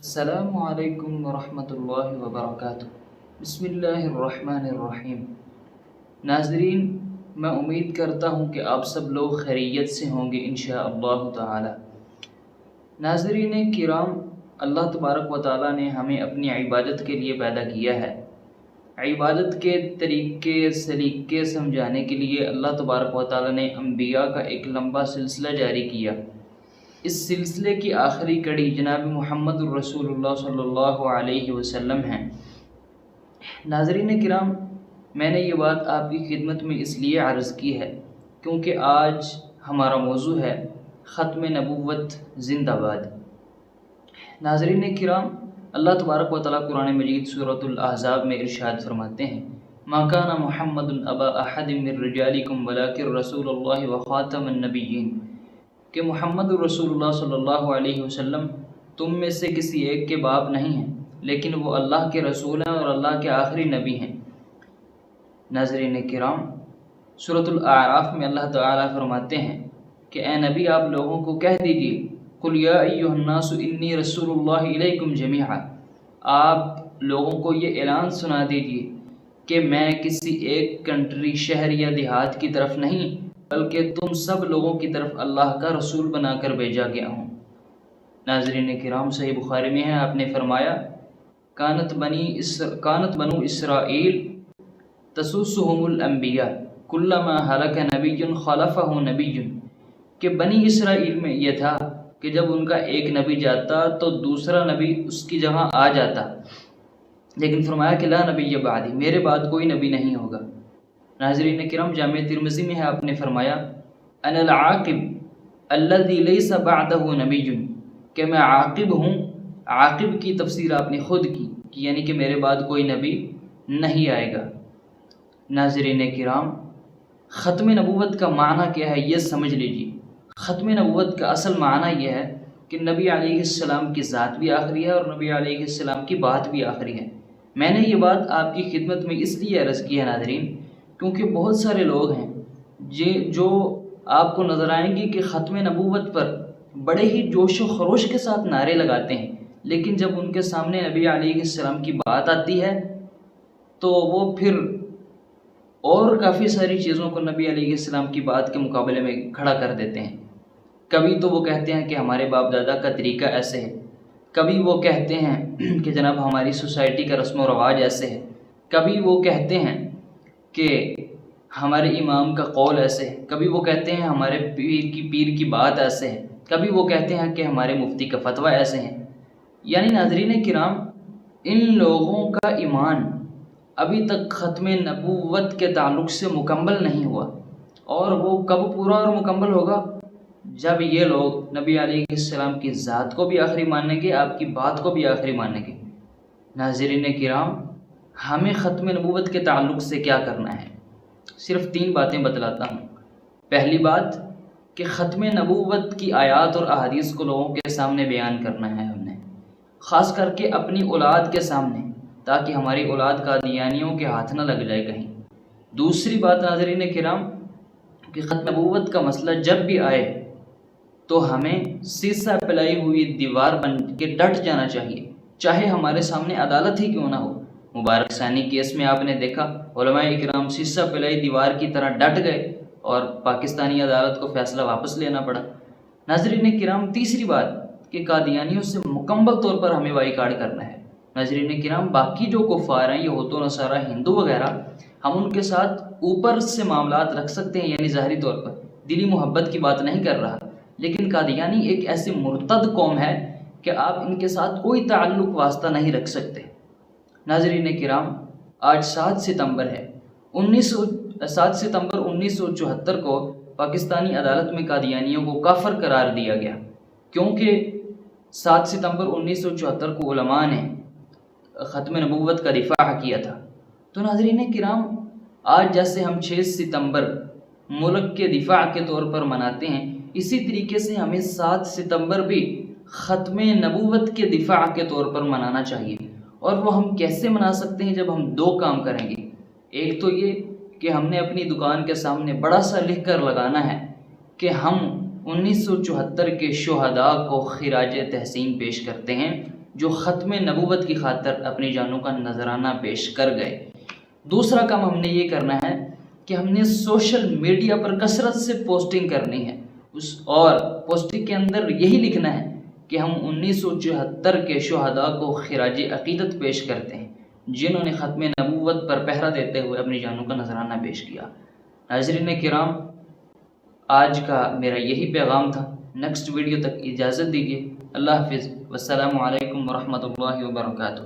السلام علیکم ورحمۃ اللہ وبرکاتہ۔ بسم اللہ الرحمن الرحیم۔ ناظرین، میں امید کرتا ہوں کہ آپ سب لوگ خیریت سے ہوں گے انشاءاللہ تعالی۔ ناظرین کرام، اللہ تبارک و تعالی نے ہمیں اپنی عبادت کے لیے پیدا کیا ہے۔ عبادت کے طریقے سلیقے سمجھانے کے لیے اللہ تبارک و تعالی نے انبیاء کا ایک لمبا سلسلہ جاری کیا۔ اس سلسلے کی آخری کڑی جناب محمد الرسول اللہ صلی اللہ علیہ وسلم ہیں۔ ناظرین کرام، میں نے یہ بات آپ کی خدمت میں اس لیے عرض کی ہے کیونکہ آج ہمارا موضوع ہے ختم نبوت زندہ باد۔ ناظرین کرام، اللہ تبارک و تعالیٰ قرآن مجید سورۃ الاحزاب میں ارشاد فرماتے ہیں: ما کان محمد ابا احد من رجالکم ولکن رسول اللہ وخاتم النبیین، کہ محمد رسول اللہ صلی اللہ علیہ وسلم تم میں سے کسی ایک کے باپ نہیں ہیں، لیکن وہ اللہ کے رسول ہیں اور اللہ کے آخری نبی ہیں۔ ناظرین کرام، سورۃ الاعراف میں اللہ تعالیٰ فرماتے ہیں کہ اے نبی، آپ لوگوں کو کہہ دیجیے قل یا ایھا الناس انی رسول اللہ الیکم جمیعا، آپ لوگوں کو یہ اعلان سنا دیجیے کہ میں کسی ایک کنٹری، شہر یا دیہات کی طرف نہیں بلکہ تم سب لوگوں کی طرف اللہ کا رسول بنا کر بھیجا گیا ہوں۔ ناظرین کرام، صحیح بخاری میں ہے، آپ نے فرمایا کانت بنو اسرائیل تسوسهم الانبیاء کلما ہلک نبی خلفہ نبی، کہ بنی اسرائیل میں یہ تھا کہ جب ان کا ایک نبی جاتا تو دوسرا نبی اس کی جگہ آ جاتا، لیکن فرمایا کہ لا نبی بعدی، میرے بعد کوئی نبی نہیں ہوگا۔ ناظرین کرام، جامع ترمذی میں ہے، آپ نے فرمایا انا العاقب الذی لیس بعدہ نبی، کہ میں عاقب ہوں۔ عاقب کی تفسیر آپ نے خود کی کہ یعنی کہ میرے بعد کوئی نبی نہیں آئے گا۔ ناظرین کرام، ختم نبوت کا معنی کیا ہے یہ سمجھ لیجیے۔ ختم نبوت کا اصل معنی یہ ہے کہ نبی علیہ السلام کی ذات بھی آخری ہے اور نبی علیہ السلام کی بات بھی آخری ہے۔ میں نے یہ بات آپ کی خدمت میں اس لیے عرض کی ہے ناظرین، کیونکہ بہت سارے لوگ ہیں جو آپ کو نظر آئیں گے کہ ختم نبوت پر بڑے ہی جوش و خروش کے ساتھ نعرے لگاتے ہیں، لیکن جب ان کے سامنے نبی علیہ السلام کی بات آتی ہے تو وہ پھر اور کافی ساری چیزوں کو نبی علیہ السلام کی بات کے مقابلے میں کھڑا کر دیتے ہیں۔ کبھی تو وہ کہتے ہیں کہ ہمارے باپ دادا کا طریقہ ایسے ہے، کبھی وہ کہتے ہیں کہ جناب ہماری سوسائٹی کا رسم و رواج ایسے ہے، کبھی وہ کہتے ہیں کہ ہمارے امام کا قول ایسے ہے، کبھی وہ کہتے ہیں ہمارے پیر کی بات ایسے ہے، کبھی وہ کہتے ہیں کہ ہمارے مفتی کا فتویٰ ایسے ہیں۔ یعنی ناظرین کرام، ان لوگوں کا ایمان ابھی تک ختم نبوت کے تعلق سے مکمل نہیں ہوا، اور وہ کب پورا اور مکمل ہوگا؟ جب یہ لوگ نبی علیہ السلام کی ذات کو بھی آخری مانیں گے، آپ کی بات کو بھی آخری مانیں گے۔ ناظرین کرام، ہمیں ختم نبوت کے تعلق سے کیا کرنا ہے؟ صرف 3 باتیں بتلاتا ہوں۔ پہلی بات کہ ختم نبوت کی آیات اور احادیث کو لوگوں کے سامنے بیان کرنا ہے ہم نے، خاص کر کے اپنی اولاد کے سامنے، تاکہ ہماری اولاد قادیانیوں کے ہاتھ نہ لگ جائے کہیں۔ دوسری بات ناظرین کرام کہ ختم نبوت کا مسئلہ جب بھی آئے تو ہمیں سیسہ پلائی ہوئی دیوار بن کے ڈٹ جانا چاہیے، چاہے ہمارے سامنے عدالت ہی کیوں نہ ہو۔ مبارک ثانی کیس میں آپ نے دیکھا علماء اکرام سیسہ پلائی دیوار کی طرح ڈٹ گئے اور پاکستانی عدالت کو فیصلہ واپس لینا پڑا۔ ناظرین کرام، تیسری بات کہ قادیانیوں سے مکمل طور پر ہمیں بائیکاٹ کرنا ہے۔ ناظرین کرام، باقی جو کفار ہیں، یہود و نصارہ، ہندو وغیرہ، ہم ان کے ساتھ اوپر سے معاملات رکھ سکتے ہیں، یعنی ظاہری طور پر دلی محبت کی بات نہیں کر رہا، لیکن قادیانی ایک ایسی مرتد قوم ہے کہ آپ ان کے ساتھ کوئی تعلق واسطہ نہیں رکھ سکتے۔ ناظرین کرام، آج 7 ستمبر ہے۔ 7 ستمبر 1974 کو پاکستانی عدالت میں قادیانیوں کو کافر قرار دیا گیا، کیونکہ 7 ستمبر 1974 کو علماء نے ختم نبوت کا دفاع کیا تھا۔ تو ناظرین کرام، آج جیسے ہم 6 ستمبر ملک کے دفاع کے طور پر مناتے ہیں، اسی طریقے سے ہمیں 7 ستمبر بھی ختم نبوت کے دفاع کے طور پر منانا چاہیے۔ اور وہ ہم کیسے منا سکتے ہیں؟ جب ہم 2 کام کریں گے۔ ایک تو یہ کہ ہم نے اپنی دکان کے سامنے بڑا سا لکھ کر لگانا ہے کہ ہم 1974 کے شہداء کو خراج تحسین پیش کرتے ہیں، جو ختم نبوت کی خاطر اپنی جانوں کا نذرانہ پیش کر گئے۔ دوسرا کام ہم نے یہ کرنا ہے کہ ہم نے سوشل میڈیا پر کثرت سے پوسٹنگ کرنی ہے، اور پوسٹنگ کے اندر یہی لکھنا ہے کہ ہم 1974 کے شہداء کو خراج عقیدت پیش کرتے ہیں جنہوں نے ختم نبوت پر پہرا دیتے ہوئے اپنی جانوں کا نذرانہ پیش کیا۔ ناظرین کرام، آج کا میرا یہی پیغام تھا۔ نیکسٹ ویڈیو تک اجازت دیجیے۔ اللہ حافظ، والسلام علیکم ورحمۃ اللہ وبرکاتہ۔